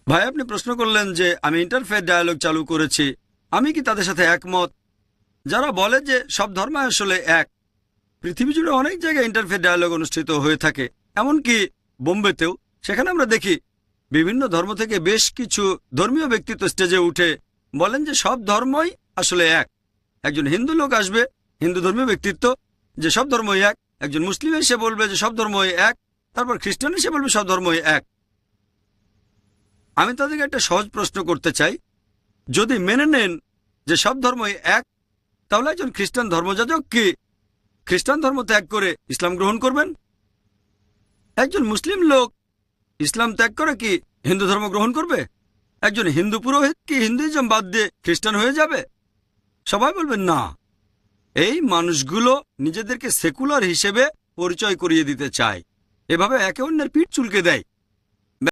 ভাই, আপনি প্রশ্ন করলেন যে আমি ইন্টারফেথ ডায়ালগ চালু করেছি, আমি কি তাদের সাথে একমত যারা বলে যে সব ধর্ম আসলে এক। পৃথিবী জুড়ে অনেক জায়গায় ইন্টারফেথ ডায়ালগ অনুষ্ঠিত হয়ে থাকে, এমনকি বোম্বেতেও। সেখানে আমরা দেখি বিভিন্ন ধর্ম থেকে বেশ কিছু ধর্মীয় ব্যক্তিত্ব স্টেজে উঠে বলেন যে সব ধর্মই আসলে এক। একজন হিন্দু লোক আসবে, হিন্দু ধর্মীয় ব্যক্তিত্ব, যে সব ধর্মই এক। একজন মুসলিম এসে বলবে যে সব ধর্মই এক। তারপর খ্রিস্টান এসে বলবে সব ধর্মই এক। আমি তাদেরকে একটা সহজ প্রশ্ন করতে চাই, যদি মেনে নেন যে সব ধর্মই এক, তাহলে একজন খ্রিস্টান ধর্মযাজক কি খ্রিস্টান ধর্ম ত্যাগ করে ইসলাম গ্রহণ করবেন? একজন মুসলিম লোক ইসলাম ত্যাগ করে কি হিন্দু ধর্ম গ্রহণ করবে? একজন হিন্দু পুরোহিত কি হিন্দুইজম বাদ দিয়ে খ্রিস্টান হয়ে যাবে? সবাই বলবেন না। এই মানুষগুলো নিজেদেরকে সেকুলার হিসেবে পরিচয় করিয়ে দিতে চায়, এভাবে একে অন্যের পিঠ চুলকে দেয়।